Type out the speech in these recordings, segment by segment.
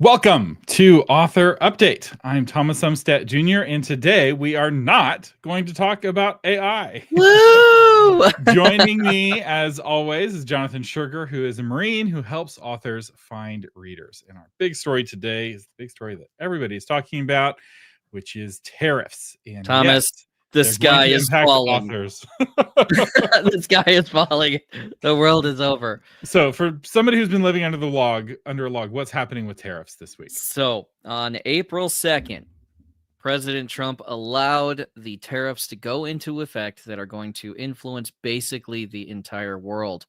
Welcome to Author Update. I'm Thomas Umstattd Jr., and today we are not going to talk about AI. Woo! Joining me, as always, is Jonathan Shuerger, who is a Marine who helps authors find readers. And our big story today is the big story that everybody is talking about, which is tariffs. And Thomas, yes, the they're going sky to is impact falling. authors. The sky is falling. The world is over. So, for somebody who's been living under a log, what's happening with tariffs this week? So, on April 2nd, President Trump allowed the tariffs to go into effect that are going to influence basically the entire world.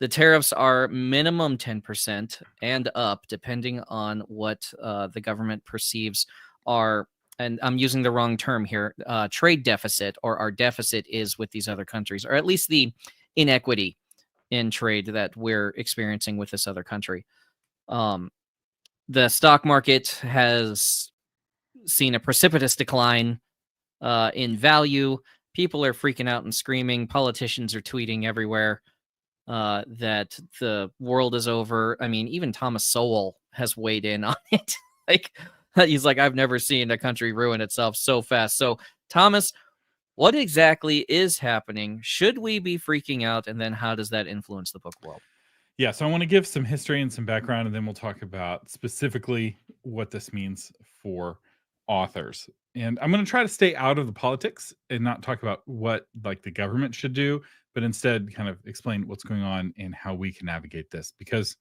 The tariffs are minimum 10% and up, depending on what the government perceives are, and I'm using the wrong term here, trade deficit, or our deficit is with these other countries, or at least the inequity in trade that we're experiencing with this other country. The stock market has seen a precipitous decline in value. People are freaking out and screaming. Politicians are tweeting everywhere that the world is over. I mean, even Thomas Sowell has weighed in on it. He's like, I've never seen a country ruin itself so fast. So, Thomas, what exactly is happening? Should we be freaking out? And then how does that influence the book world? Yeah, so I want to give some history and some background, and then we'll talk about specifically what this means for authors. And I'm going to try to stay out of the politics and not talk about what like the government should do, but instead kind of explain what's going on and how we can navigate this. Because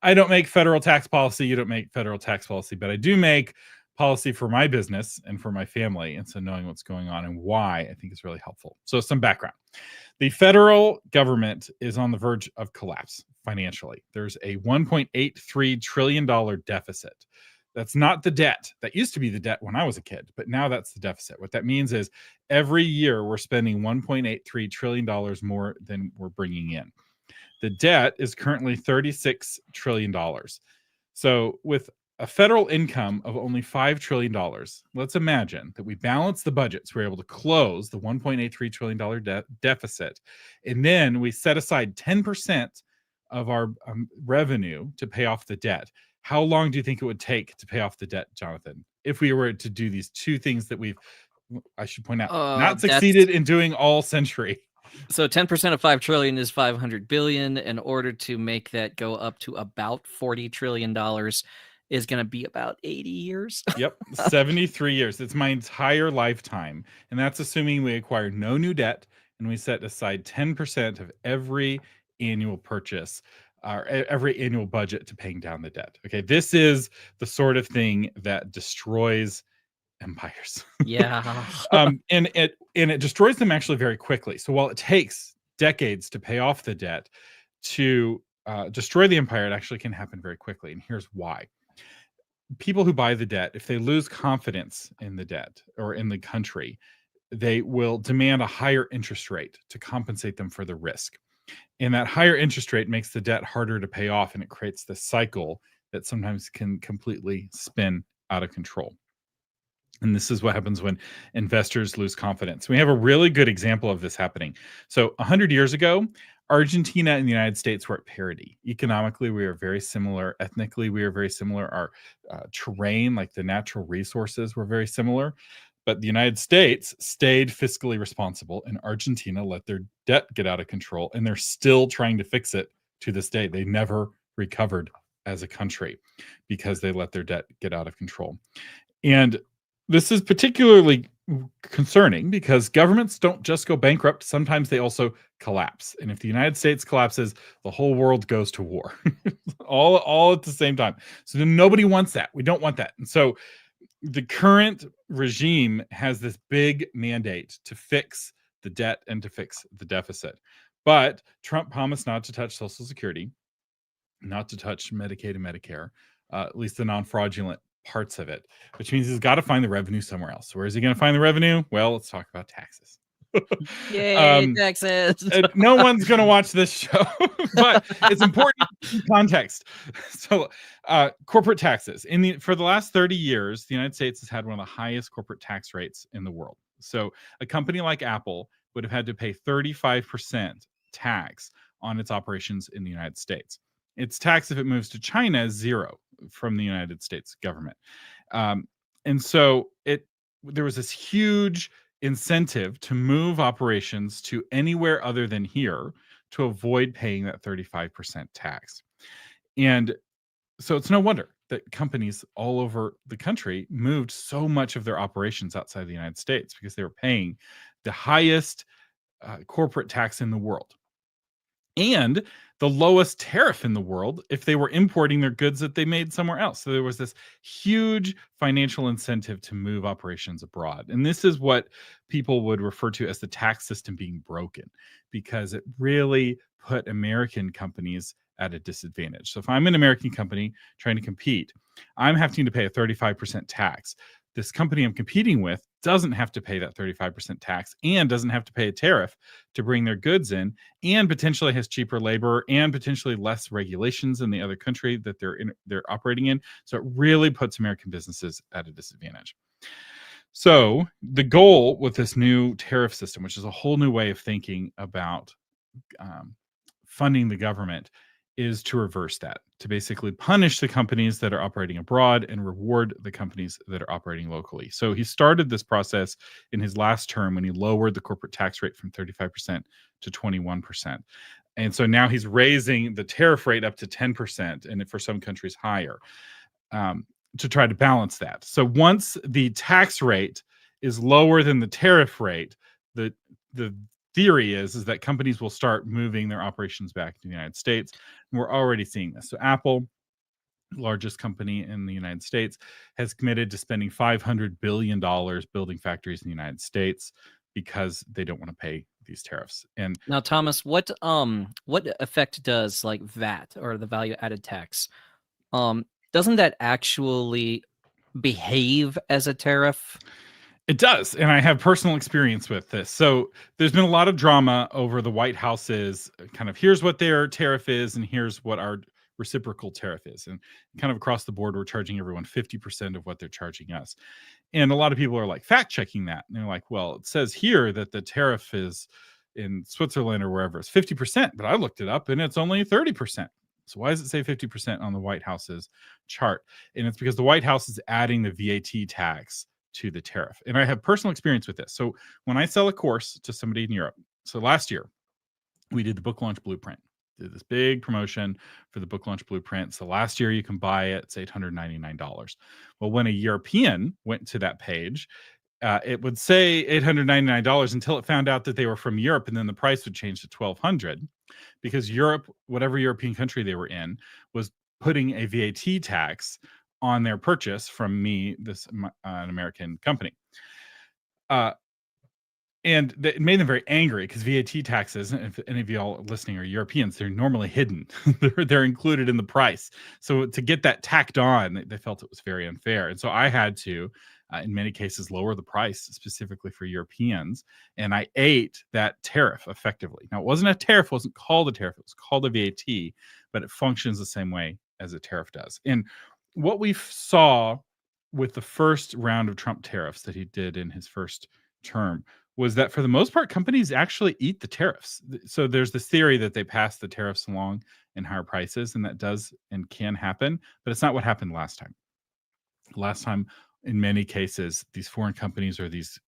I don't make federal tax policy, you don't make federal tax policy, but I do make policy for my business and for my family. And so knowing what's going on and why I think is really helpful. So some background. The federal government is on the verge of collapse financially. There's a $1.83 trillion deficit. That's not the debt. That used to be the debt when I was a kid, but now that's the deficit. What that means is every year we're spending $1.83 trillion more than we're bringing in. The debt is currently $36 trillion. So with a federal income of only $5 trillion, let's imagine that we balance the budget so we're able to close the $1.83 trillion deficit, and then we set aside 10% of our revenue to pay off the debt. How long do you think it would take to pay off the debt, Jonathan, if we were to do these two things that I should point out, not succeeded in doing all century? So 10% of 5 trillion is 500 billion. In order to make that go up to about $40 trillion is going to be about 80 years. Yep, 73 years. It's my entire lifetime. And that's assuming we acquire no new debt and we set aside 10% of every annual purchase or every annual budget to paying down the debt. Okay, this is the sort of thing that destroys empires. Yeah. And it destroys them actually very quickly. So while it takes decades to pay off the debt, to destroy the empire, it actually can happen very quickly. And here's why. People who buy the debt, if they lose confidence in the debt or in the country, they will demand a higher interest rate to compensate them for the risk. And that higher interest rate makes the debt harder to pay off, and it creates this cycle that sometimes can completely spin out of control. And this is what happens when investors lose confidence. We have a really good example of this happening. So 100 years ago, Argentina and the United States were at parity. Economically, we are very similar. Ethnically, we are very similar. Our terrain, like the natural resources, were very similar. But the United States stayed fiscally responsible, and Argentina let their debt get out of control, and they're still trying to fix it to this day. They never recovered as a country because they let their debt get out of control. And this is particularly concerning because governments don't just go bankrupt. Sometimes they also collapse. And if the United States collapses, the whole world goes to war all at the same time. So nobody wants that. We don't want that. And so the current regime has this big mandate to fix the debt and to fix the deficit. But Trump promised not to touch Social Security, not to touch Medicaid and Medicare, at least the non-fraudulent parts of it, which means he's got to find the revenue somewhere else. Where is he going to find the revenue? Well, let's talk about taxes. Yay, taxes. No one's going to watch this show, but it's important context. So corporate taxes. For the last 30 years, the United States has had one of the highest corporate tax rates in the world. So a company like Apple would have had to pay 35% tax on its operations in the United States. Its tax, if it moves to China, is zero. the United States government. And so there was this huge incentive to move operations to anywhere other than here to avoid paying that 35% tax. And so it's no wonder that companies all over the country moved so much of their operations outside the United States, because they were paying the highest corporate tax in the world and the lowest tariff in the world if they were importing their goods that they made somewhere else. So there was this huge financial incentive to move operations abroad. And this is what people would refer to as the tax system being broken, because it really put American companies at a disadvantage. So if I'm an American company trying to compete, I'm having to pay a 35% tax. This company I'm competing with doesn't have to pay that 35% tax and doesn't have to pay a tariff to bring their goods in, and potentially has cheaper labor and potentially less regulations in the other country that they're operating in. So it really puts American businesses at a disadvantage. So the goal with this new tariff system, which is a whole new way of thinking about funding the government, is to reverse that, to basically punish the companies that are operating abroad and reward the companies that are operating locally. So he started this process in his last term when he lowered the corporate tax rate from 35% to 21%. And so now he's raising the tariff rate up to 10%, and for some countries higher, to try to balance that. So once the tax rate is lower than the tariff rate, the theory is that companies will start moving their operations back to the United States. And we're already seeing this. So Apple, largest company in the United States, has committed to spending $500 billion building factories in the United States because they don't want to pay these tariffs. And now, Thomas, what effect does like VAT, or the value added tax, doesn't that actually behave as a tariff? It does. And I have personal experience with this. So there's been a lot of drama over the White House's kind of, here's what their tariff is and here's what our reciprocal tariff is. And kind of across the board, we're charging everyone 50% of what they're charging us. And a lot of people are like fact checking that. And they're like, well, it says here that the tariff is in Switzerland or wherever it's 50%, but I looked it up and it's only 30%. So why does it say 50% on the White House's chart? And it's because the White House is adding the VAT tax to the tariff. And I have personal experience with this. So when I sell a course to somebody in Europe, so last year we did the book launch blueprint, did this big promotion for the book launch blueprint. So last year you can buy it, it's $899. Well, when a European went to that page, it would say $899 until it found out that they were from Europe, and then the price would change to $1,200, because Europe, whatever European country they were in, was putting a VAT tax on their purchase from me, an American company. And it made them very angry, because VAT taxes, and if any of y'all listening are Europeans, they're normally hidden. they're included in the price. So to get that tacked on, they felt it was very unfair. And so I had to, in many cases, lower the price specifically for Europeans. And I ate that tariff effectively. Now, it wasn't a tariff, it wasn't called a tariff, it was called a VAT, but it functions the same way as a tariff does. And what we saw with the first round of Trump tariffs that he did in his first term was that, for the most part, companies actually eat the tariffs. So there's this theory that they pass the tariffs along in higher prices, and that does and can happen, but it's not what happened last time. Last time, in many cases, these foreign companies or these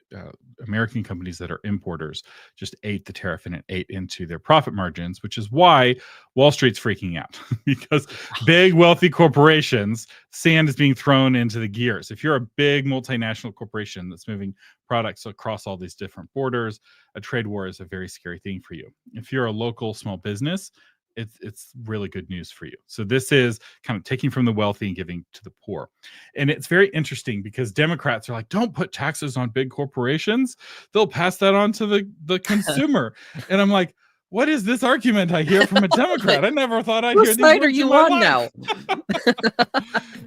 American companies that are importers just ate the tariff, and it ate into their profit margins, which is why Wall Street's freaking out because big, wealthy corporations, sand is being thrown into the gears. If you're a big multinational corporation that's moving products across all these different borders, a trade war is a very scary thing for you. If you're a local small business, it's really good news for you. So this is kind of taking from the wealthy and giving to the poor. And it's very interesting because Democrats are like, don't put taxes on big corporations. They'll pass that on to the consumer. And I'm like, what is this argument I hear from a Democrat? I never thought I'd hear these words. What side are you on now?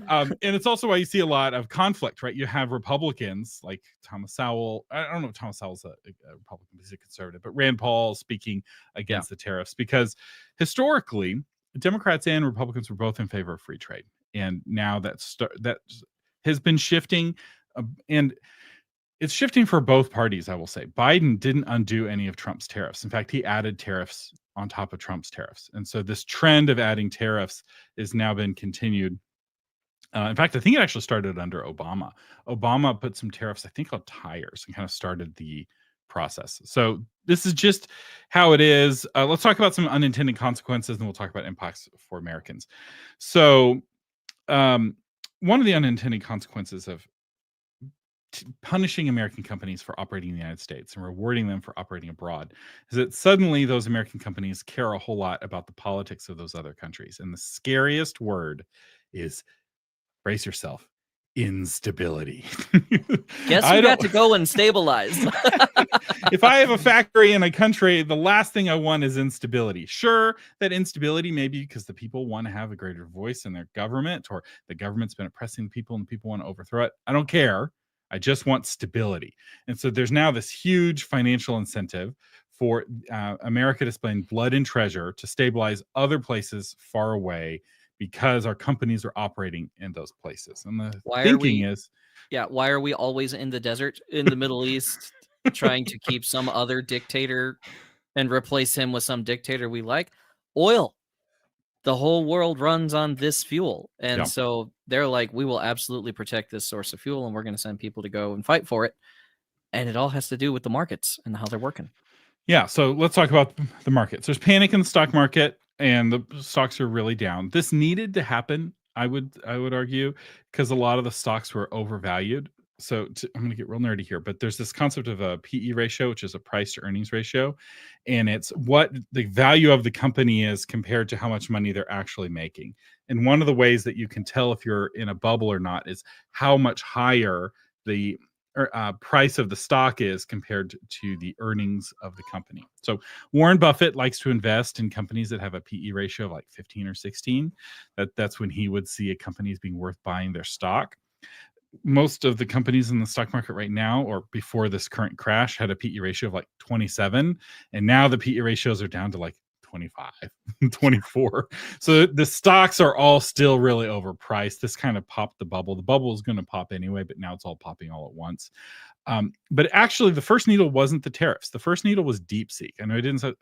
And it's also why you see a lot of conflict, right? You have Republicans like Thomas Sowell. I don't know if Thomas Sowell's a Republican, he's a conservative, but Rand Paul speaking against the tariffs, because historically Democrats and Republicans were both in favor of free trade. And now that has been shifting, and it's shifting for both parties, I will say. Biden didn't undo any of Trump's tariffs. In fact, he added tariffs on top of Trump's tariffs. And so this trend of adding tariffs has now been continued In fact, I think it actually started under Obama. Obama put some tariffs, I think, on tires and kind of started the process. So this is just how it is. Let's talk about some unintended consequences, and we'll talk about impacts for Americans. So one of the unintended consequences of punishing American companies for operating in the United States and rewarding them for operating abroad is that suddenly those American companies care a whole lot about the politics of those other countries. And the scariest word is, brace yourself, instability. Guess who got to go and stabilize? If I have a factory in a country, the last thing I want is instability. Sure, that instability may be because the people want to have a greater voice in their government, or the government's been oppressing the people and the people want to overthrow it. I don't care. I just want stability. And so there's now this huge financial incentive for America to spend blood and treasure to stabilize other places far away, because our companies are operating in those places. And the thinking is, why are we always in the desert in the Middle East trying to keep some other dictator and replace him with some dictator we like? Oil. The whole world runs on this fuel. And so they're like, we will absolutely protect this source of fuel, and we're going to send people to go and fight for it. And it all has to do with the markets and how they're working. Yeah, so let's talk about the markets. There's panic in the stock market, and the stocks are really down. This needed to happen, I would argue, because a lot of the stocks were overvalued. So I'm going to get real nerdy here, but there's this concept of a PE ratio, which is a price to earnings ratio, and it's what the value of the company is compared to how much money they're actually making. And one of the ways that you can tell if you're in a bubble or not is how much higher the price of the stock is compared to the earnings of the company. So Warren Buffett likes to invest in companies that have a PE ratio of like 15 or 16. That's when he would see a company as being worth buying their stock. Most of the companies in the stock market right now, or before this current crash, had a PE ratio of like 27. And now the PE ratios are down to like 25, 24. So the stocks are all still really overpriced. This kind of popped the bubble. The bubble is going to pop anyway, but now it's all popping all at once. But actually, the first needle wasn't the tariffs. The first needle was DeepSeek. I know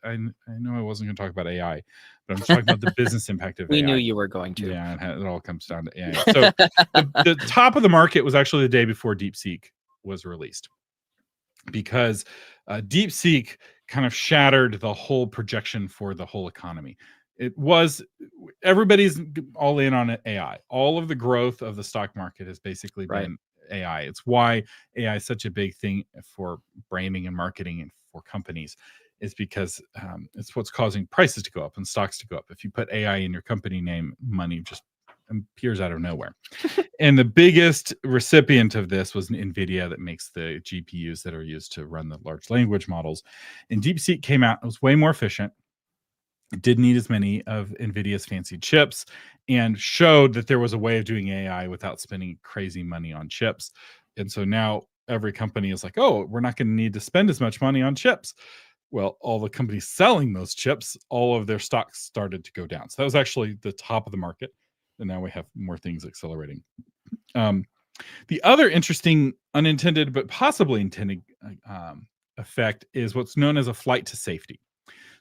I know I wasn't going to talk about AI, but I'm just talking about the business impact of AI. We knew you were going to. Yeah, it all comes down to AI. So the top of the market was actually the day before DeepSeek was released, because DeepSeek kind of shattered the whole projection for the whole economy. It was, everybody's all in on AI. All of the growth of the stock market has basically been AI. It's why AI is such a big thing for branding and marketing and for companies, is because it's what's causing prices to go up and stocks to go up. If you put AI in your company name, money just appears out of nowhere. And the biggest recipient of this was NVIDIA, that makes the GPUs that are used to run the large language models. And DeepSeek came out, it was way more efficient. It didn't need as many of NVIDIA's fancy chips, and showed that there was a way of doing AI without spending crazy money on chips. And so now every company is like, oh, we're not going to need to spend as much money on chips. Well, all the companies selling those chips, all of their stocks started to go down. So that was actually the top of the market. And now we have more things accelerating. The other interesting unintended, but possibly intended effect is what's known as a flight to safety.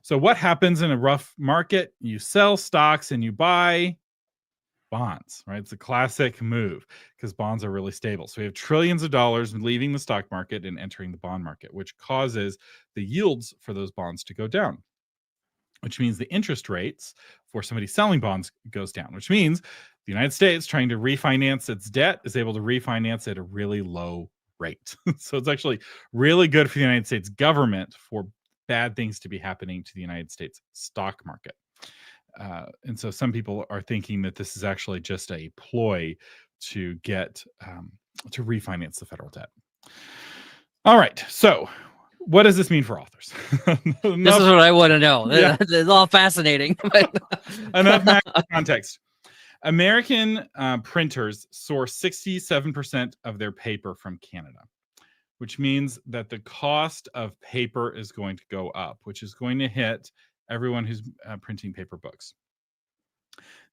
So what happens in a rough market? You sell stocks and you buy bonds, right? It's a classic move because bonds are really stable. So we have trillions of dollars leaving the stock market and entering the bond market, which causes the yields for those bonds to go down, which means the interest rates for somebody selling bonds goes down, which means the United States, trying to refinance its debt, is able to refinance at a really low rate. So it's actually really good for the United States government for bad things to be happening to the United States stock market. And so some people are thinking that this is actually just a ploy to get to refinance the federal debt. All right, so what does this mean for authors? This is what I want to know. Yeah. It's all fascinating. Enough context. American printers source 67% of their paper from Canada, which means that the cost of paper is going to go up, which is going to hit everyone who's printing paper books.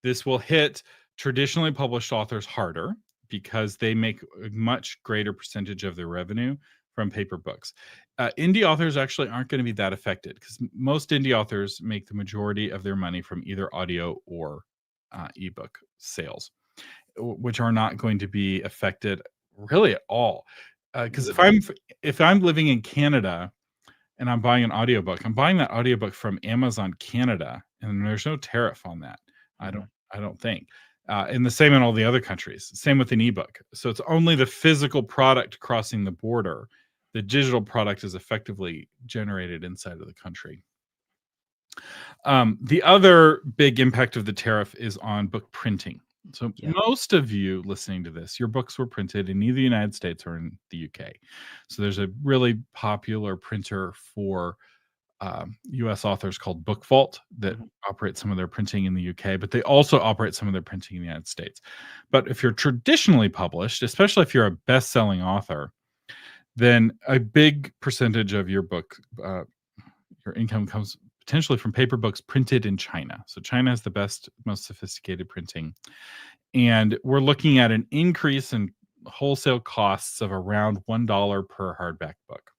This will hit traditionally published authors harder because they make a much greater percentage of their revenue from paper books. Indie authors actually aren't going to be that affected because most indie authors make the majority of their money from either audio or ebook sales. which are not going to be affected really at all. Because if I'm living in Canada and I'm buying an audiobook, I'm buying that audiobook from Amazon Canada, and there's no tariff on that. I don't think. And the same in all the other countries. Same with an ebook. So it's only the physical product crossing the border. The digital product is effectively generated inside of the country. The other big impact of the tariff is on book printing. So most of you listening to this, your books were printed in either the United States or in the UK. So there's a really popular printer for US authors called Book Vault that operates some of their printing in the UK, but they also operate some of their printing in the United States. But if you're traditionally published, especially if you're a best-selling author, then a big percentage of your book, your income comes potentially from paper books printed in China. So China has the best, most sophisticated printing. And we're looking at an increase in wholesale costs of around $1 per hardback book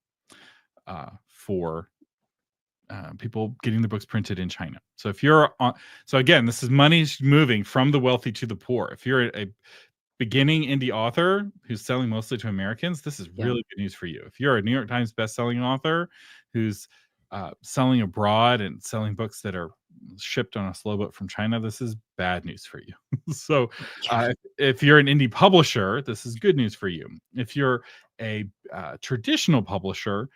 for people getting the books printed in China. So if you're on, so again, this is money moving from the wealthy to the poor. If you're a beginning indie author who's selling mostly to Americans, this is really good news for you. If you're a New York Times bestselling author who's selling abroad and selling books that are shipped on a slow boat from China, this is bad news for you. So if you're an indie publisher, this is good news for you. If you're a traditional publisher,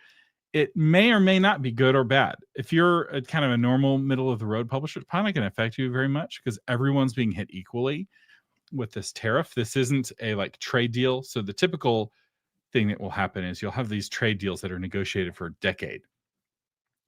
it may or may not be good or bad. If you're a kind of a normal middle of the road publisher, it's probably not going to affect you very much because everyone's being hit equally with this tariff. This isn't a like trade deal. So the typical thing that will happen is you'll have these trade deals that are negotiated for a decade.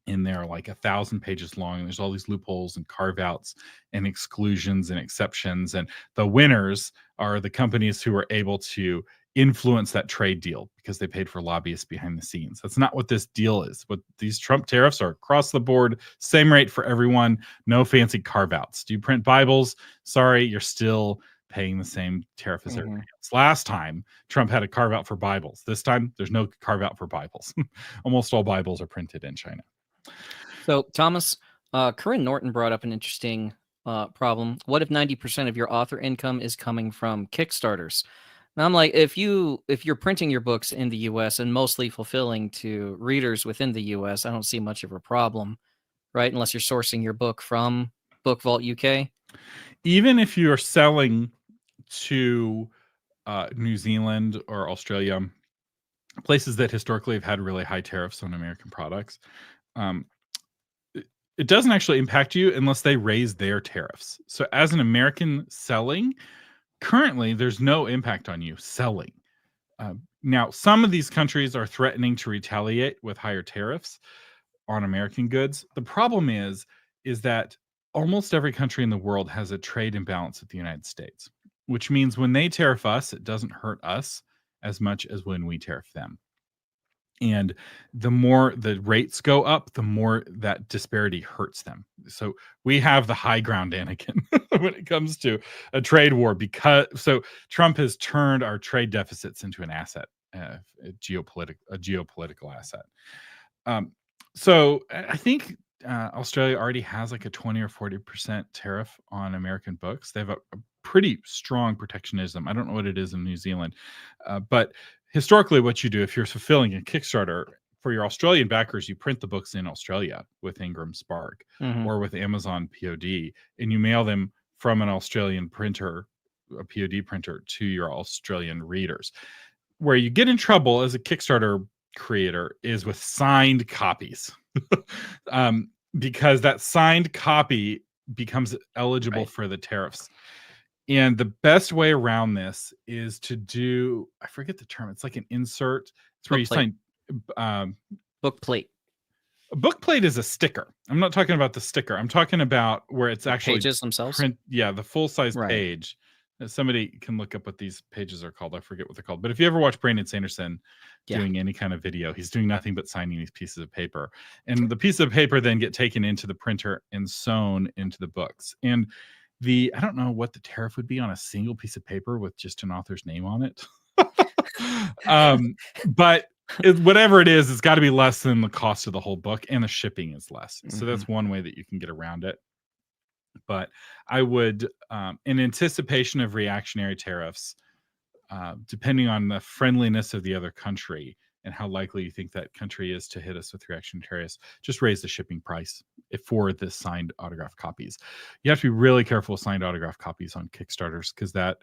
And they're like 1,000 pages long. And there's all these loopholes and carve outs and exclusions and exceptions. And the winners are the companies who are able to influence that trade deal because they paid for lobbyists behind the scenes. That's not what this deal is. What these Trump tariffs are across the board, same rate for everyone, no fancy carve outs. Do you print Bibles? Sorry, you're still paying the same tariff as everybody else. Last time, Trump had a carve out for Bibles. This time, there's no carve out for Bibles. Almost all Bibles are printed in China. So, Thomas, Corinne Norton brought up an interesting problem. What if 90% of your author income is coming from Kickstarters? Now, I'm like, if you're printing your books in the U.S. and mostly fulfilling to readers within the U.S., I don't see much of a problem, right? Unless you're sourcing your book from Book Vault UK. Even if you're selling to New Zealand or Australia, places that historically have had really high tariffs on American products, it doesn't actually impact you unless they raise their tariffs. So as an American selling, currently there's no impact on you selling. Now, some of these countries are threatening to retaliate with higher tariffs on American goods. The problem is that almost every country in the world has a trade imbalance with the United States, which means when they tariff us, it doesn't hurt us as much as when we tariff them. And the more the rates go up, the more that disparity hurts them. So we have the high ground, Anakin, when it comes to a trade war, because Trump has turned our trade deficits into an asset, a geopolitical asset. So I think Australia already has like a 20 or 40% tariff on American books. They have a pretty strong protectionism. I don't know what it is in New Zealand, but historically what you do if you're fulfilling a Kickstarter for your Australian backers, you print the books in Australia with Ingram Spark or with Amazon POD, and you mail them from an Australian printer, a POD printer, to your Australian readers. Where you get in trouble as a Kickstarter creator is with signed copies. Because that signed copy becomes eligible for the tariffs. And the best way around this is to do, I forget the term, it's like an insert. It's where you sign book plate. A book plate is a sticker. I'm not talking about the sticker. I'm talking about where it's actually pages themselves. The full size page. Somebody can look up what these pages are called. I forget what they're called. But if you ever watch Brandon Sanderson doing any kind of video, he's doing nothing but signing these pieces of paper. And the pieces of paper then get taken into the printer and sewn into the books. And I don't know what the tariff would be on a single piece of paper with just an author's name on it. But whatever it is, it's got to be less than the cost of the whole book, and the shipping is less. So that's one way that you can get around it. But I would, in anticipation of reactionary tariffs, depending on the friendliness of the other country and how likely you think that country is to hit us with reactionary tariffs, just raise the shipping price for the signed autographed copies. You have to be really careful with signed autographed copies on Kickstarters because that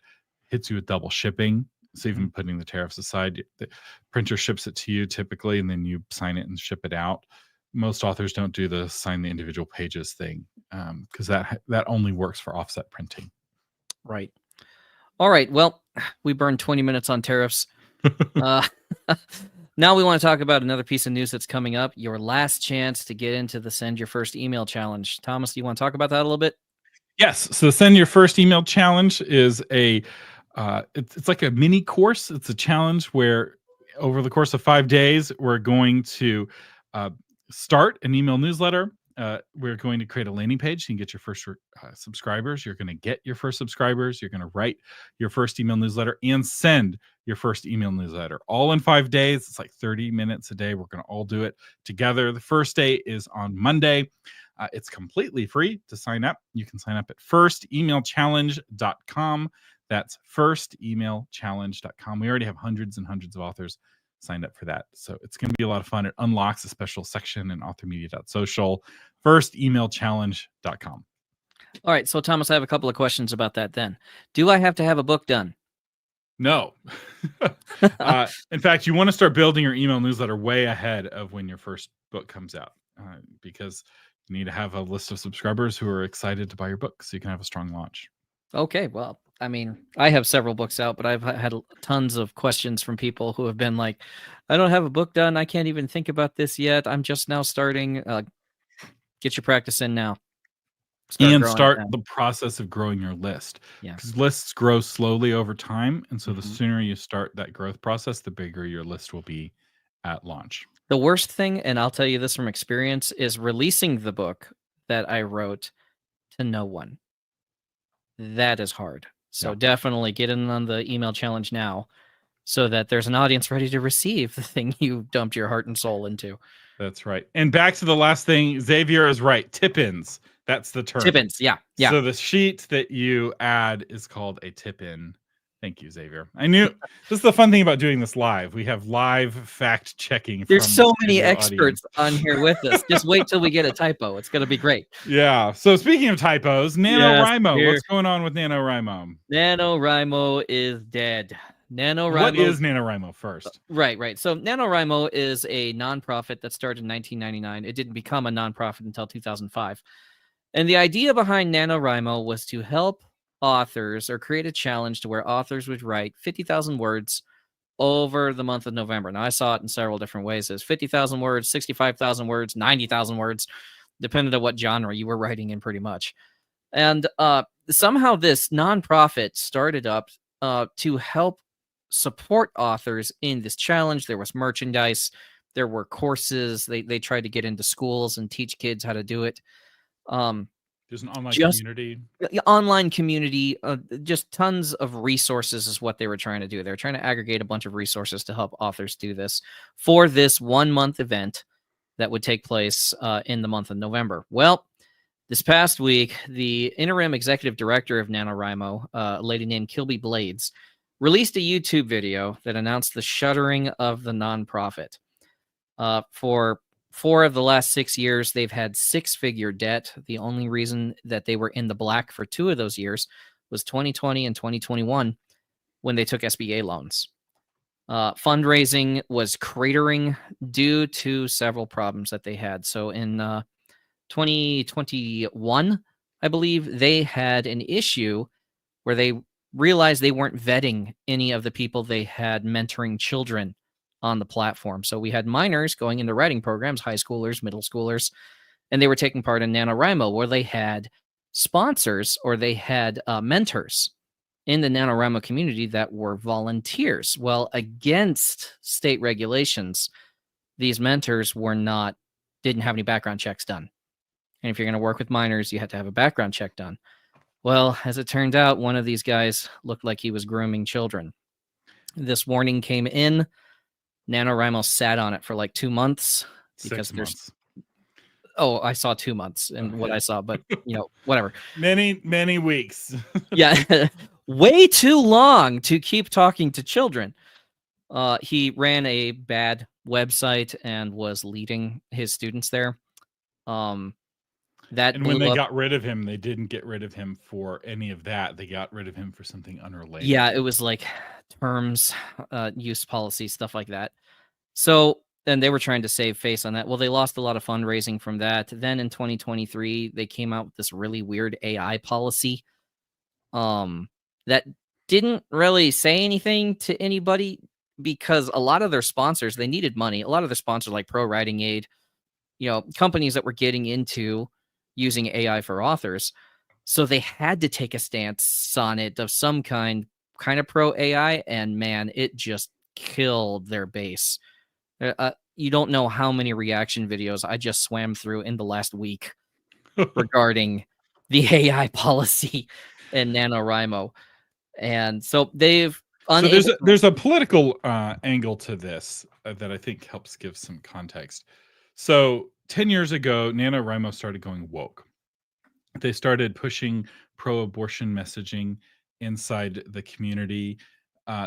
hits you with double shipping. So even putting the tariffs aside, the printer ships it to you typically, and then you sign it and ship it out. Most authors don't do the sign the individual pages thing because that only works for offset printing. Right. All right. Well, we burned 20 minutes on tariffs. Now we want to talk about another piece of news that's coming up. Your last chance to get into the Send Your First Email Challenge. Thomas, do you want to talk about that a little bit? Yes. So Send Your First Email Challenge is it's like a mini course. It's a challenge where over the course of 5 days, we're going to start an email newsletter. We're going to create a landing page so you can get your first subscribers. You're going to get your first subscribers. You're going to write your first email newsletter and send your first email newsletter all in 5 days. It's like 30 minutes a day. We're going to all do it together. The first day is on Monday. It's completely free to sign up. You can sign up at firstemailchallenge.com. That's firstemailchallenge.com. We already have hundreds and hundreds of authors signed up for that. So it's going to be a lot of fun. It unlocks a special section in authormedia.social, firstemailchallenge.com. All right. So, Thomas, I have a couple of questions about that then. Do I have to have a book done? No. In fact, you want to start building your email newsletter way ahead of when your first book comes out because you need to have a list of subscribers who are excited to buy your book so you can have a strong launch. Okay, well, I mean, I have several books out, but I've had tons of questions from people who have been like, I don't have a book done. I can't even think about this yet. I'm just now starting. Get your practice in now. Start the process of growing your list. Yeah. Because lists grow slowly over time. And so the sooner you start that growth process, the bigger your list will be at launch. The worst thing, and I'll tell you this from experience, is releasing the book that I wrote to no one. That is hard. So definitely get in on the email challenge now so that there's an audience ready to receive the thing you dumped your heart and soul into. That's right. And back to the last thing, Xavier is right. Tip-ins. That's the term. Tip-ins, yeah. So the sheet that you add is called a tip-in. Thank you, Xavier. I knew this is the fun thing about doing this live. We have live fact checking. There's so many experts on here with us. Just wait till we get a typo. It's going to be great. Yeah. So speaking of typos, NaNoWriMo. What's going on with NaNoWriMo? NaNoWriMo is dead. NaNoWriMo. What is NaNoWriMo first? Right. So NaNoWriMo is a nonprofit that started in 1999. It didn't become a nonprofit until 2005. And the idea behind NaNoWriMo was to help authors or create a challenge to where authors would write 50,000 words over the month of November. Now, I saw it in several different ways. It's 50,000 words, 65,000 words, 90,000 words, depending on what genre you were writing in pretty much. And somehow this nonprofit started up to help support authors in this challenge. There was merchandise. There were courses. They tried to get into schools and teach kids how to do it. There's an online community. Online community, just tons of resources is what they were trying to do. They were trying to aggregate a bunch of resources to help authors do this for this 1 month event that would take place in the month of November. Well, this past week, the interim executive director of NaNoWriMo, a lady named Kilby Blades, released a YouTube video that announced the shuttering of the nonprofit. For 4 of the last 6 years, they've had 6-figure debt. The only reason that they were in the black for 2 of those years was 2020 and 2021 when they took SBA loans. Fundraising was cratering due to several problems that they had. So in 2021, I believe they had an issue where they realized they weren't vetting any of the people they had mentoring children on the platform. So we had minors going into writing programs, high schoolers, middle schoolers, and they were taking part in NaNoWriMo where they had sponsors or they had mentors in the NaNoWriMo community that were volunteers. Well, against state regulations, these mentors didn't have any background checks done. And if you're going to work with minors, you have to have a background check done. Well, as it turned out, one of these guys looked like he was grooming children. This warning came in. NaNoWriMo sat on it for like 2 months because Oh, I saw 2 months and what I saw, but whatever. Many weeks. Yeah, way too long to keep talking to children. He ran a bad website and was leading his students there. That And when blew they up. got rid of him, they didn't get rid of him for any of that. They got rid of him for something unrelated. Yeah, it was like terms, use policy, stuff like that. So, and they were trying to save face on that. Well, they lost a lot of fundraising from that. Then in 2023, they came out with this really weird AI policy that didn't really say anything to anybody because a lot of their sponsors, they needed money. A lot of their sponsors like Pro Writing Aid, companies that were getting into using AI for authors. So they had to take a stance on it of some kind of pro AI, and man, it just killed their base. You don't know how many reaction videos I just swam through in the last week regarding the AI policy in NaNoWriMo. And so they've So there's a political angle to this that I think helps give some context. So 10 years ago, NaNoWriMo started going woke. They started pushing pro-abortion messaging inside the community.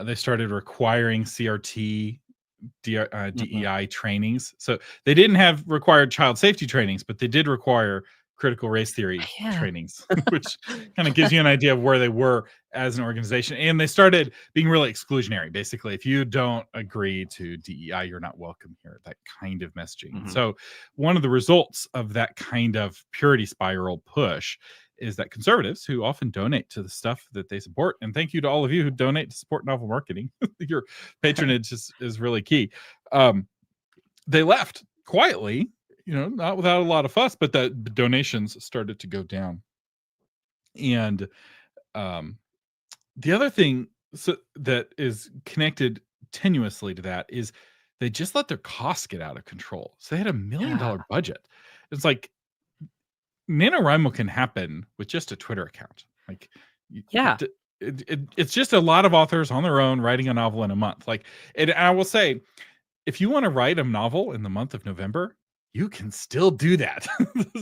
They started requiring CRT, DEI trainings. So they didn't have required child safety trainings, but they did require critical race theory trainings, which kind of gives you an idea of where they were as an organization. And they started being really exclusionary. Basically, if you don't agree to DEI, you're not welcome here, that kind of messaging. So one of the results of that kind of purity spiral push is that conservatives who often donate to the stuff that they support, and thank you to all of you who donate to support novel marketing, your patronage is really key. They left quietly, not without a lot of fuss, but the donations started to go down. And the other thing that is connected tenuously to that is they just let their costs get out of control. So they had $1 million budget. It's like NaNoWriMo can happen with just a Twitter account. Like, it's just a lot of authors on their own writing a novel in a month. Like, and I will say, if you want to write a novel in the month of November, you can still do that.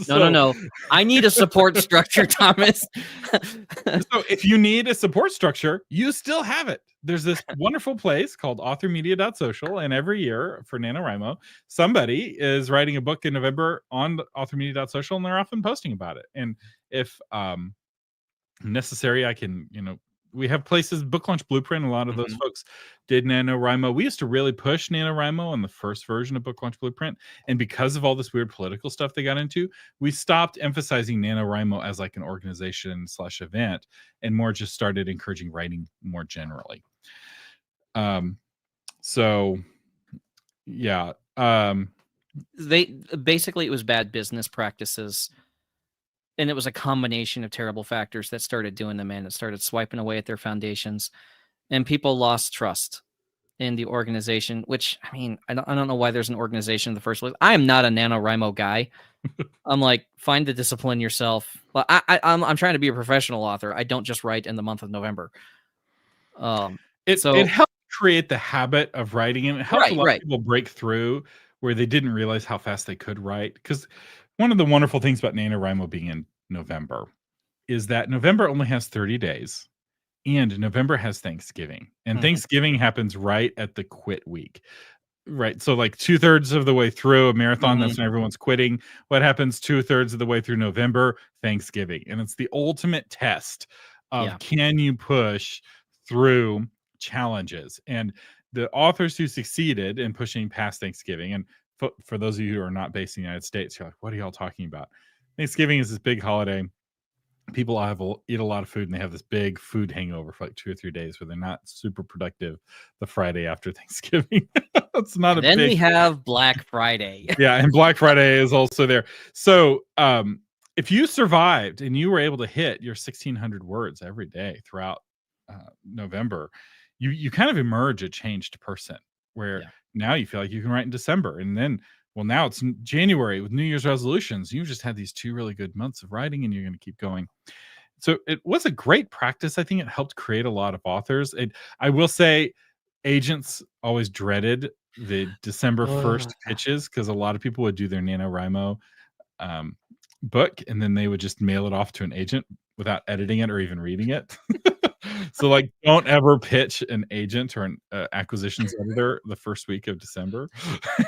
No. I need a support structure, Thomas. So if you need a support structure, you still have it. There's this wonderful place called authormedia.social, and every year for NaNoWriMo, somebody is writing a book in November on authormedia.social, and they're often posting about it. And if necessary, I can, we have places, Book Launch Blueprint, a lot of those folks did NaNoWriMo. We used to really push NaNoWriMo on the first version of Book Launch Blueprint. And because of all this weird political stuff they got into, we stopped emphasizing NaNoWriMo as like an organization / event and more just started encouraging writing more generally. So yeah. They basically, it was bad business practices. And it was a combination of terrible factors that started doing them in. It started swiping away at their foundations, and people lost trust in the organization, which, I mean, I don't know why there's an organization in the first place. I am not a NaNoWriMo guy. I'm like, find the discipline yourself. But I'm trying to be a professional author. I don't just write in the month of November. It helped create the habit of writing, and it helped a lot of people break through where they didn't realize how fast they could write. Because one of the wonderful things about NaNoWriMo being in November is that November only has 30 days, and November has Thanksgiving, and Thanksgiving happens right at the quit week. Right. So like 2/3 of the way through a marathon, that's when everyone's quitting. What happens 2/3 of the way through November? Thanksgiving. And it's the ultimate test of can you push through challenges? And the authors who succeeded in pushing past Thanksgiving, and for those of you who are not based in the United States, you're like, what are y'all talking about? Thanksgiving is this big holiday. People eat a lot of food, and they have this big food hangover for like 2 or 3 days where they're not super productive the Friday after Thanksgiving. It's not then we have Black Friday. Yeah, and Black Friday is also there. So if you survived and you were able to hit your 1,600 words every day throughout November, you kind of emerge a changed person where now you feel like you can write in December, and then now it's January with New Year's resolutions. You just had these 2 really good months of writing, and you're going to keep going. So it was a great practice. I think it helped create a lot of authors. I will say agents always dreaded the December 1st pitches because a lot of people would do their NaNoWriMo book, and then they would just mail it off to an agent without editing it or even reading it. So, like, don't ever pitch an agent or an acquisitions editor the first week of December.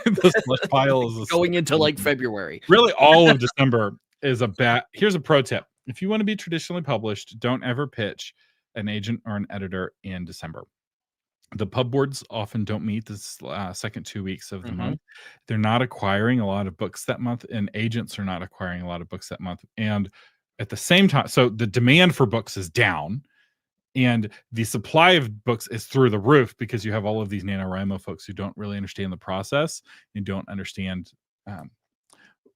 The slush pile is going into like February. Really, all of December is a bad. Here's a pro tip: if you want to be traditionally published, don't ever pitch an agent or an editor in December. The pub boards often don't meet this second 2 weeks of the month. They're not acquiring a lot of books that month, and agents are not acquiring a lot of books that month. And at the same time, so the demand for books is down, and the supply of books is through the roof because you have all of these NaNoWriMo folks who don't really understand the process and don't understand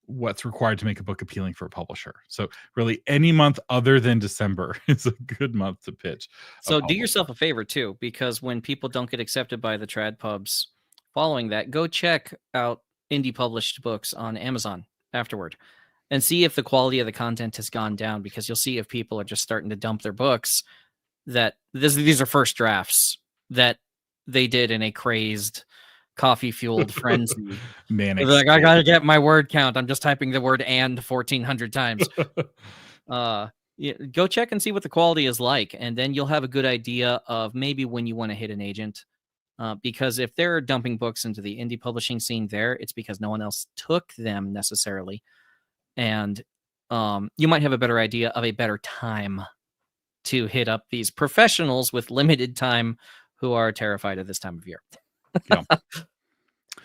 what's required to make a book appealing for a publisher. So really any month other than December is a good month to pitch. So do yourself a favor too, because when people don't get accepted by the trad pubs following that, go check out indie published books on Amazon afterward and see if the quality of the content has gone down, because you'll see if people are just starting to dump their books that these are first drafts that they did in a crazed coffee-fueled frenzy. Manic. Like, I gotta get my word count. I'm just typing the word "and" 1,400 times. Go check and see what the quality is like, and then you'll have a good idea of maybe when you want to hit an agent. Because if they're dumping books into the indie publishing scene there, it's because no one else took them necessarily. And you might have a better idea of a better time to hit up these professionals with limited time who are terrified at this time of year. Yeah.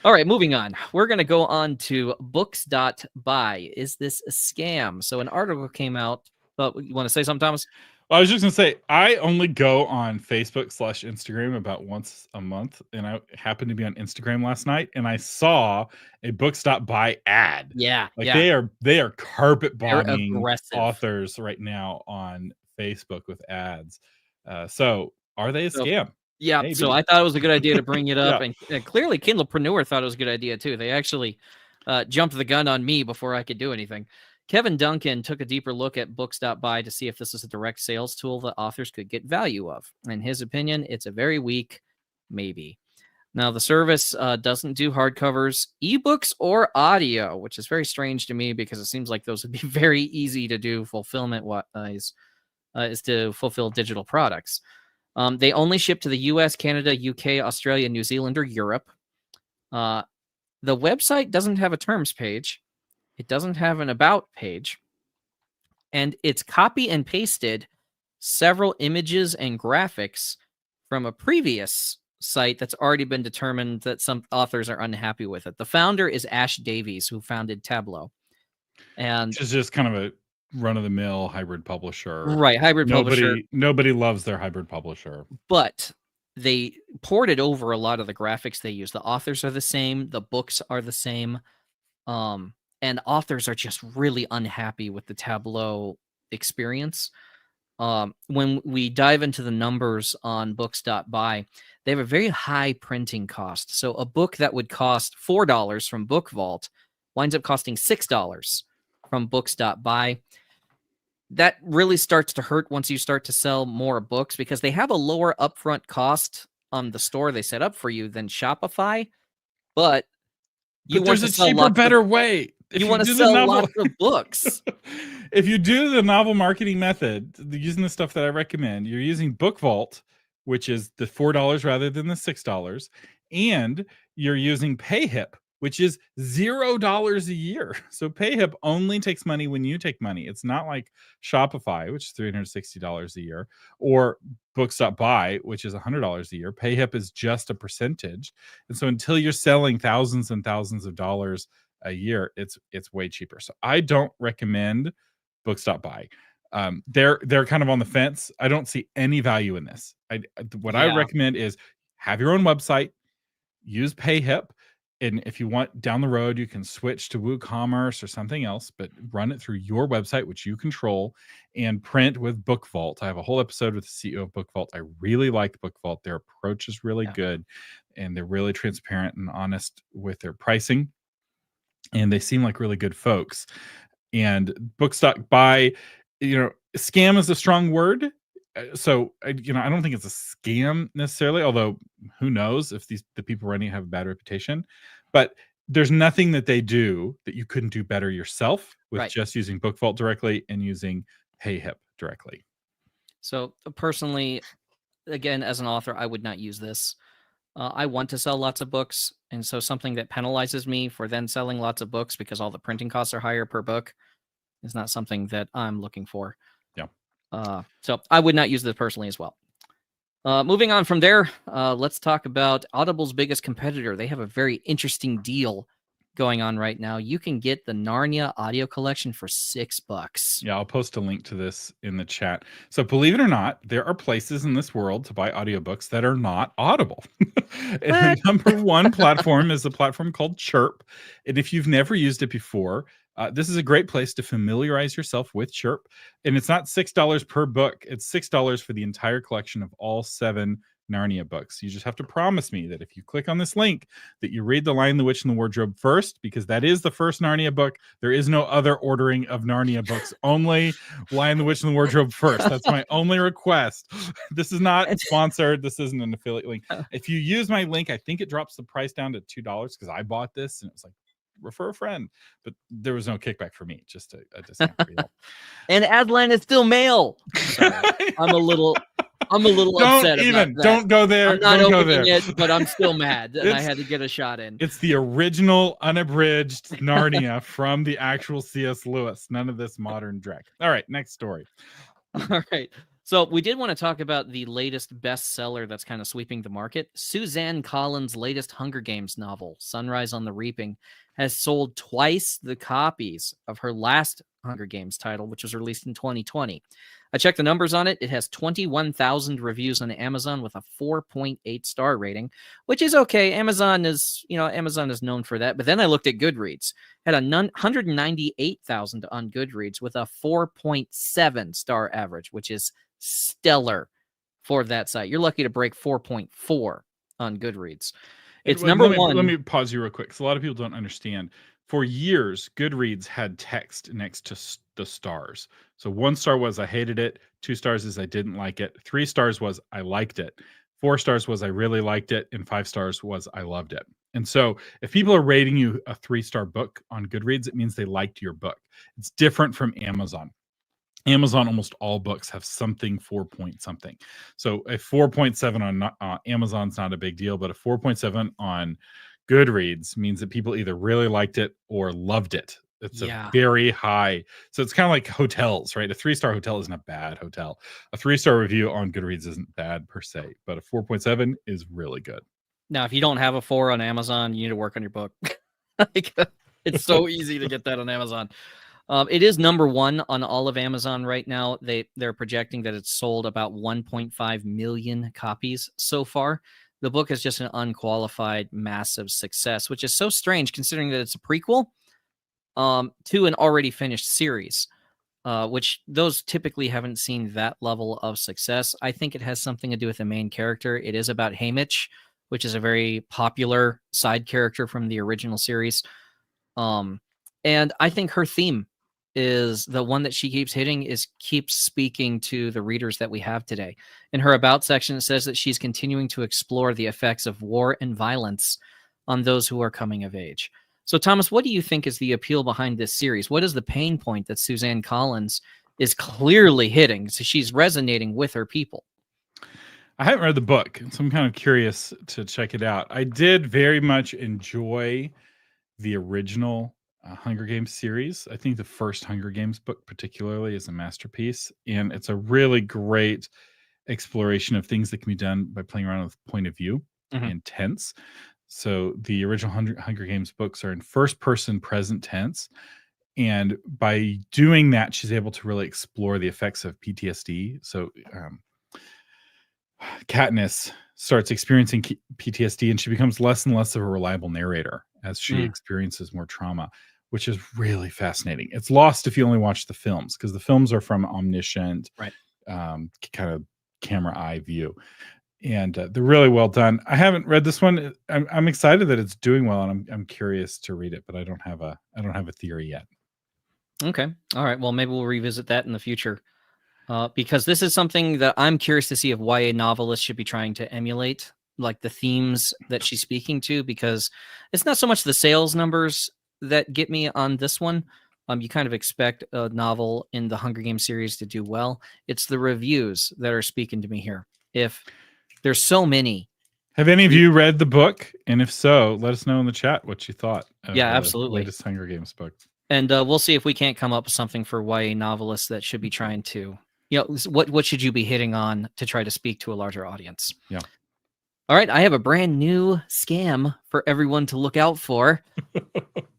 All right, moving on. We're going to go on to books.by. Is this a scam? So an article came out. You want to say something, Thomas? Well, I was just going to say, I only go on Facebook/Instagram about once a month. And I happened to be on Instagram last night and I saw a books.by ad. Yeah. Like they are carpet bombing authors right now on Facebook with ads. So are they a scam? Yeah, maybe. So I thought it was a good idea to bring it up, and clearly Kindlepreneur thought it was a good idea too. They actually jumped the gun on me before I could do anything. Kevin Duncan took a deeper look at books.by to see if this is a direct sales tool that authors could get value of. In his opinion, it's a very weak maybe. Now, the service doesn't do hardcovers, ebooks, or audio, which is very strange to me because it seems like those would be very easy to do fulfillment-wise, is to fulfill digital products. They only ship to the US, Canada, UK, Australia, New Zealand, or Europe. The website doesn't have a terms page. It doesn't have an about page. And it's copy and pasted several images and graphics from a previous site that's already been determined that some authors are unhappy with it. The founder is Ash Davies, who founded Tableau. And which is just kind of a run-of-the-mill hybrid publisher. Right, publisher. Nobody loves their hybrid publisher. But they ported over a lot of the graphics they use. The authors are the same. The books are the same. And authors are just really unhappy with the Tableau experience. When we dive into the numbers on books.by, they have a very high printing cost. So a book that would cost $4 from Book Vault winds up costing $6 from books.by. That really starts to hurt once you start to sell more books because they have a lower upfront cost on the store they set up for you than Shopify. But there's a cheaper, better way. You want to sell lots of books. If you do the novel marketing method, using the stuff that I recommend, you're using Book Vault, which is the $4 rather than the $6, and you're using PayHip, which is $0 a year. So PayHip only takes money when you take money. It's not like Shopify, which is $360 a year, or books.by, which is $100 a year. PayHip is just a percentage. And so until you're selling thousands and thousands of dollars a year, it's way cheaper. So I don't recommend books.by. They're kind of on the fence. I don't see any value in this. I recommend is have your own website, use PayHip. And if you want down the road, you can switch to WooCommerce or something else, but run it through your website, which you control, and print with Book Vault. I have a whole episode with the CEO of Book Vault. I really like Book Vault. Their approach is really good, and they're really transparent and honest with their pricing, and they seem like really good folks. And books.by, scam is a strong word. So, I don't think it's a scam necessarily, although who knows if the people running it have a bad reputation. But there's nothing that they do that you couldn't do better yourself with Right. just using Book Vault directly and using PayHip directly. So personally, again, as an author, I would not use this. I want to sell lots of books, and so something that penalizes me for then selling lots of books because all the printing costs are higher per book is not something that I'm looking for. Yeah. So I would not use this personally as well. Moving on from there, let's talk about Audible's biggest competitor. They have a very interesting deal going on right now. You can get the Narnia audio collection for $6. Yeah, I'll post a link to this in the chat. So believe it or not, there are places in this world to buy audiobooks that are not Audible. And the number one platform is a platform called Chirp. And if you've never used it before, this is a great place to familiarize yourself with Chirp. And it's not $6 per book. It's $6 for the entire collection of all 7 Narnia books. You just have to promise me that if you click on this link that you read The Lion, the Witch, and the Wardrobe first, because that is the first Narnia book. There is no other ordering of Narnia books, only Lion, the Witch, and the Wardrobe first. That's my only request. This is not sponsored. This isn't an affiliate link. If you use my link, I think it drops the price down to $2 because I bought this and it was like, refer a friend, but there was no kickback for me, just a discount for y'all. And Aslan is still male. I'm a little upset about that. Don't go there. I'm not don't opening it, but I'm still mad, and I had to get a shot in. It's the original unabridged Narnia from the actual C.S. Lewis. None of this modern dreck. All right, next story. All right. So we did want to talk about the latest bestseller that's kind of sweeping the market. Suzanne Collins' latest Hunger Games novel, Sunrise on the Reaping, has sold twice the copies of her last Hunger Games title, which was released in 2020. I checked the numbers on it. It has 21,000 reviews on Amazon with a 4.8 star rating, which is okay. Amazon is known for that. But then I looked at Goodreads. It had 198,000 on Goodreads with a 4.7 star average, which is stellar for that site. You're lucky to break 4.4 on Goodreads. It's number one. Let me pause you real quick. So a lot of people don't understand. For years, Goodreads had text next to the stars. So 1 star was I hated it. 2 stars is I didn't like it. 3 stars was I liked it. 4 stars was I really liked it. And 5 stars was I loved it. And so if people are rating you a 3-star book on Goodreads, it means they liked your book. It's different from Amazon. Amazon, almost all books have something 4 point something. So a 4.7 on Amazon's not a big deal, but a 4.7 on Goodreads means that people either really liked it or loved it. It's a very high. So it's kind of like hotels, right? A 3-star hotel isn't a bad hotel. A 3-star review on Goodreads isn't bad per se, but a 4.7 is really good. Now, if you don't have a 4 on Amazon, you need to work on your book. It's so easy to get that on Amazon. It is number 1 on all of Amazon right now. They're projecting that it's sold about 1.5 million copies so far. The book is just an unqualified, massive success, which is so strange considering that it's a prequel to an already finished series, which those typically haven't seen that level of success. I think it has something to do with the main character. It is about Haymitch, which is a very popular side character from the original series. And I think her theme is the one that she keeps hitting, keeps speaking to the readers that we have today. In her About section, it says that she's continuing to explore the effects of war and violence on those who are coming of age. So, Thomas, what do you think is the appeal behind this series? What is the pain point that Suzanne Collins is clearly hitting? So she's resonating with her people. I haven't read the book, so I'm kind of curious to check it out. I did very much enjoy the original Hunger Games series. I think the first Hunger Games book particularly is a masterpiece, and it's a really great exploration of things that can be done by playing around with point of view and tense. So the original Hunger Games books are in first person present tense, and by doing that, she's able to really explore the effects of PTSD. So Katniss starts experiencing PTSD, and she becomes less and less of a reliable narrator as she experiences more trauma, which is really fascinating. It's lost if you only watch the films, because the films are from omniscient, kind of camera eye view, and they're really well done. I haven't read this one. I'm excited that it's doing well, and I'm curious to read it, but I don't have a theory yet. Okay, all right. Well, maybe we'll revisit that in the future, because this is something that I'm curious to see if YA novelists should be trying to emulate like the themes that she's speaking to, because it's not so much the sales numbers that get me on this one. You kind of expect a novel in the Hunger Games series to do well. It's the reviews that are speaking to me here. If there's so many. Have any of you read the book? And if so, let us know in the chat what you thought of Yeah, the absolutely. latest Hunger Games book. And we'll see if we can't come up with something for YA novelists that should be trying to, what should you be hitting on to try to speak to a larger audience? Yeah. All right, I have a brand new scam for everyone to look out for.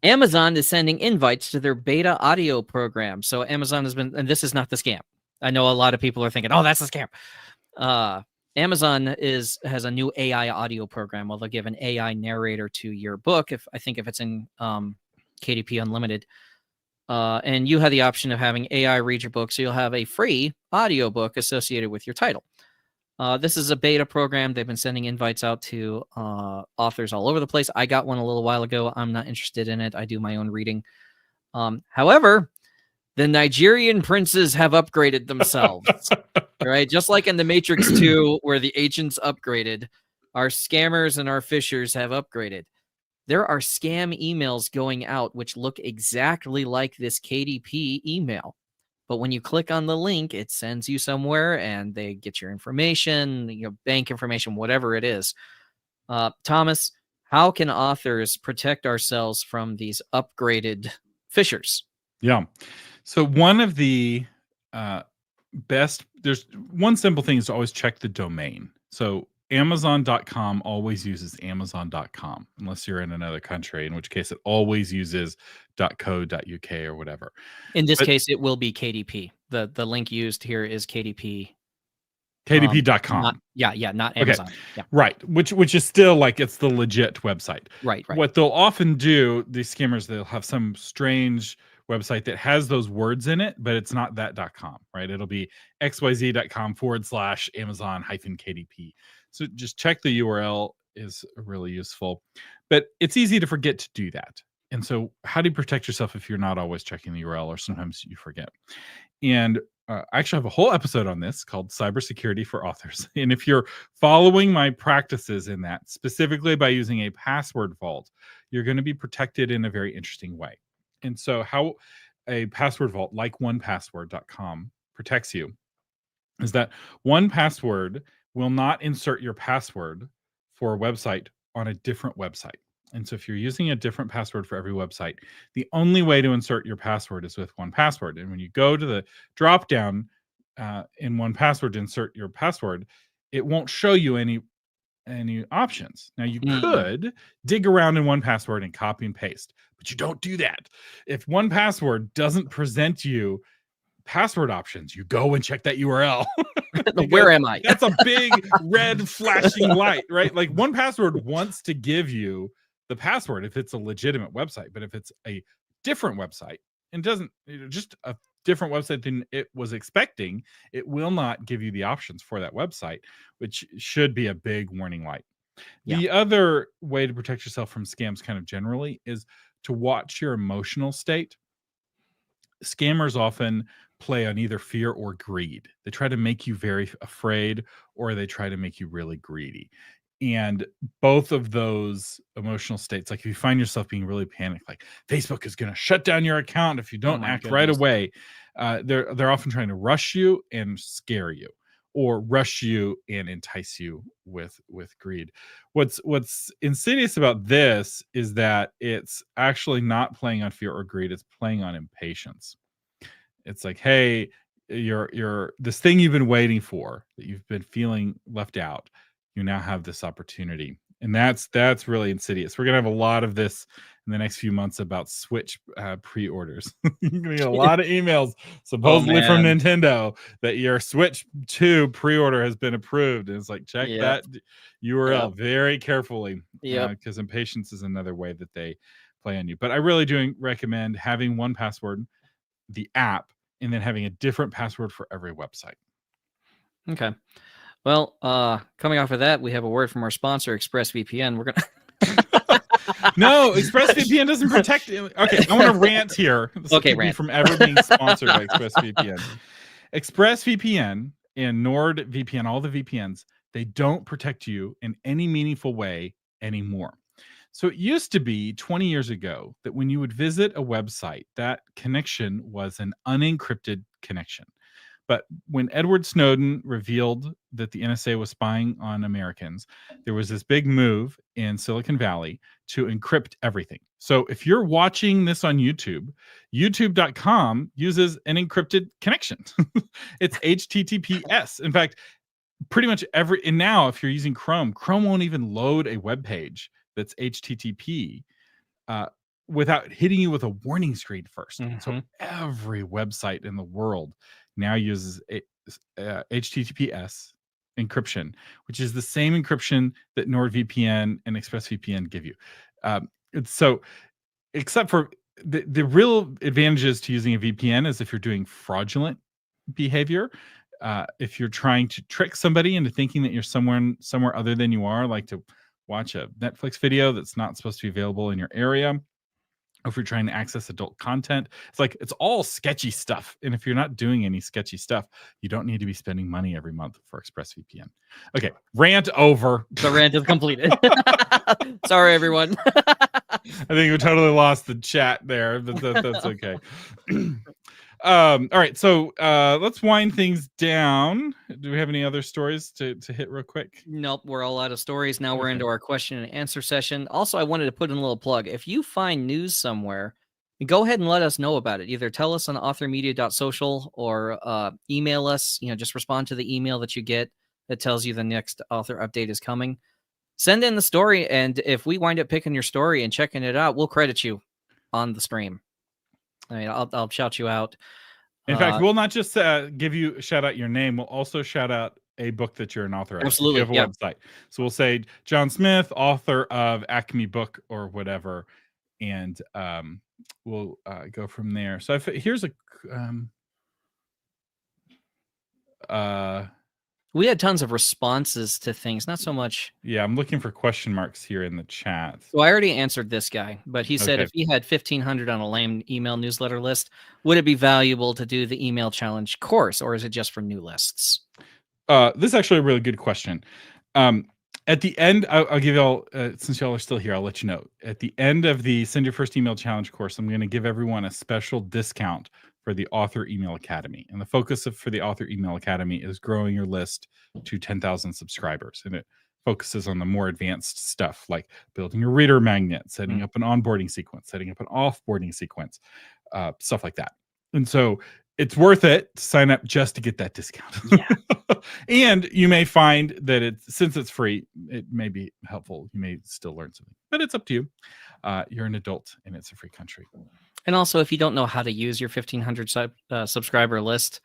Amazon is sending invites to their beta audio program. So Amazon has been, and this is not the scam. I know a lot of people are thinking, oh, that's a scam. Amazon has a new AI audio program. Well, they'll give an AI narrator to your book. If it's in KDP Unlimited. And you have the option of having AI read your book. So you'll have a free audiobook associated with your title. This is a beta program. They've been sending invites out to authors all over the place. I got one a little while ago. I'm not interested in it. I do my own reading. However, the Nigerian princes have upgraded themselves. Right? Just like in The Matrix 2, where the agents upgraded, our scammers and our fishers have upgraded. There are scam emails going out which look exactly like this KDP email. But when you click on the link, it sends you somewhere and they get your information, bank information, whatever it is. Thomas, how can authors protect ourselves from these upgraded fishers? Yeah. So one of the there's one simple thing is to always check the domain. So Amazon.com always uses Amazon.com unless you're in another country, in which case it always uses .co.uk or whatever. In this case, it will be KDP. The link used here is KDP. KDP.com. Not Amazon. Okay. Yeah. Right. Which is still like it's the legit website. Right. What they'll often do, these scammers, they'll have some strange website that has those words in it, but it's not that.com, right? It'll be xyz.com/Amazon-KDP. So just check the URL is really useful, but it's easy to forget to do that. And so how do you protect yourself if you're not always checking the URL, or sometimes you forget? And I actually have a whole episode on this called Cybersecurity for Authors. And if you're following my practices in that, specifically by using a password vault, you're going to be protected in a very interesting way. And so how a password vault like 1password.com protects you is that 1Password will not insert your password for a website on a different website. And so if you're using a different password for every website, the only way to insert your password is with 1Password. And when you go to the drop down in 1Password to insert your password, it won't show you any options. Now you could dig around in 1Password and copy and paste, but you don't do that. If 1Password doesn't present you password options, you go and check that URL. Where am I? That's a big red flashing light, right? Like 1Password wants to give you the password if it's a legitimate website, but if it's a different website and doesn't, just a different website than it was expecting, it will not give you the options for that website, which should be a big warning light. Yeah. The other way to protect yourself from scams kind of generally is to watch your emotional state. Scammers often play on either fear or greed. They try to make you very afraid, or they try to make you really greedy. And both of those emotional states, like if you find yourself being really panicked, like Facebook is going to shut down your account if you don't act right away, they're often trying to rush you and scare you, or rush you and entice you with greed. What's insidious about this is that it's actually not playing on fear or greed, it's playing on impatience. It's like, hey, you're this thing you've been waiting for, that you've been feeling left out, you now have this opportunity. And that's really insidious. We're gonna have a lot of this in the next few months about Switch pre-orders. You're gonna get a lot of emails supposedly from Nintendo that your Switch 2 pre-order has been approved. And it's like, check that URL very carefully, because impatience is another way that they play on you. But I really do recommend having 1Password, the app, and then having a different password for every website. Okay. Well, coming off of that, we have a word from our sponsor, ExpressVPN. We're gonna No, ExpressVPN doesn't protect. Okay, I want to rant here. Rant from ever being sponsored by ExpressVPN. ExpressVPN and NordVPN, all the VPNs, They don't protect you in any meaningful way anymore. So it used to be 20 years ago that when you would visit a website, that connection was an unencrypted connection. But when Edward Snowden revealed that the NSA was spying on Americans, there was this big move in Silicon Valley to encrypt everything. So if you're watching this on YouTube, youtube.com uses an encrypted connection. It's HTTPS. In fact, pretty much and now if you're using Chrome won't even load a web page that's HTTP without hitting you with a warning screen first. So every website in the world now uses HTTPS encryption, which is the same encryption that NordVPN and ExpressVPN give you. So except for the real advantages to using a VPN is if you're doing fraudulent behavior. If you're trying to trick somebody into thinking that you're somewhere other than you are, like to watch a Netflix video that's not supposed to be available in your area, or if you're trying to access adult content, it's all sketchy stuff. And if you're not doing any sketchy stuff, you don't need to be spending money every month for ExpressVPN. Okay, rant over. The rant is completed. Sorry, everyone. I think we totally lost the chat there, but that's okay. All right, so let's wind things down. Do we have any other stories to hit real quick? Nope, we're all out of stories. Now we're into our question and answer session. Also, I wanted to put in a little plug. If you find news somewhere, go ahead and let us know about it. Either tell us on authormedia.social or email us. Just respond to the email that you get that tells you the next author update is coming. Send in the story, and if we wind up picking your story and checking it out, we'll credit you on the stream. I mean, I'll shout you out. In fact, we'll not just shout out your name. We'll also shout out a book that you're an author of. Absolutely, if you have a website. So we'll say John Smith, author of Acme Book or whatever, and we'll go from there. So here's we had tons of responses to things, not so much. Yeah, I'm looking for question marks here in the chat. So I already answered this guy, but he said if he had 1,500 on a lame email newsletter list, would it be valuable to do the email challenge course, or is it just for new lists? This is actually a really good question. At the end, I'll give y'all, since y'all are still here, I'll let you know. At the end of the Send Your First Email Challenge course, I'm going to give everyone a special discount for the Author Email Academy. And the focus for the Author Email Academy is growing your list to 10,000 subscribers. And it focuses on the more advanced stuff like building a reader magnet, setting up an onboarding sequence, setting up an offboarding sequence, stuff like that. And so it's worth it to sign up just to get that discount. Yeah. And you may find that since it's free, it may be helpful. You may still learn something, but it's up to you. You're an adult and it's a free country. And also, if you don't know how to use your 1,500 subscriber list,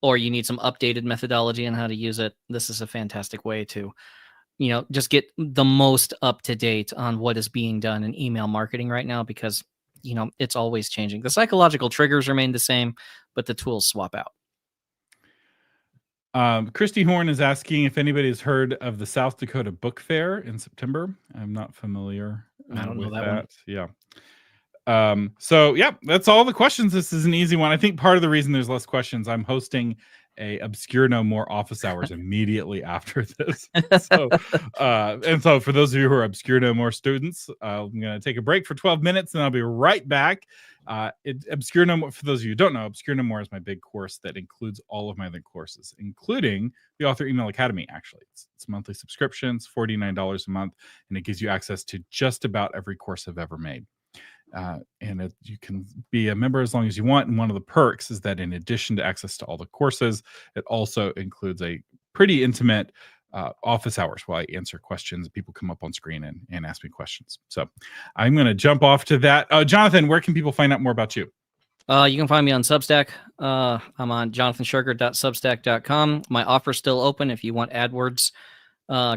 or you need some updated methodology on how to use it, this is a fantastic way to, just get the most up to date on what is being done in email marketing right now, because, it's always changing. The psychological triggers remain the same, but the tools swap out. Christy Horn is asking if anybody has heard of the South Dakota Book Fair in September. I'm not familiar. I don't know that one. Yeah. So yeah, that's all the questions. This is an easy one. I think part of the reason there's less questions, I'm hosting a Obscure No More office hours immediately after this. So, and so for those of you who are Obscure No More students, I'm going to take a break for 12 minutes and I'll be right back. Obscure No More, for those of you who don't know, Obscure No More is my big course that includes all of my other courses, including the Author Email Academy. Actually, it's monthly subscriptions, $49 a month, and it gives you access to just about every course I've ever made. And you can be a member as long as you want. And one of the perks is that in addition to access to all the courses, it also includes a pretty intimate office hours while I answer questions. People come up on screen and ask me questions. So I'm going to jump off to that. Jonathan, where can people find out more about you? You can find me on Substack. I'm on jonathanshuerger.substack.com. My offer's still open if you want AdWords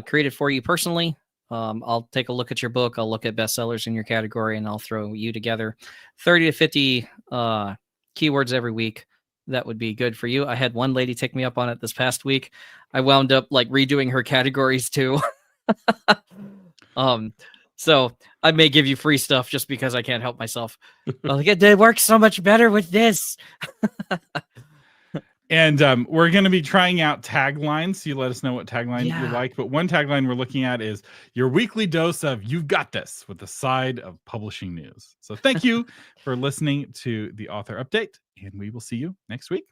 created for you personally. I'll take a look at your book. I'll look at bestsellers in your category, and I'll throw you together 30 to 50 keywords every week. That would be good for you. I had one lady take me up on it this past week. I wound up redoing her categories too. So I may give you free stuff just because I can't help myself. It works so much better with this. And we're going to be trying out taglines. You let us know what tagline you Yeah. like. But one tagline we're looking at is your weekly dose of "You've got this" with a side of publishing news. So thank you for listening to the author update, and we will see you next week.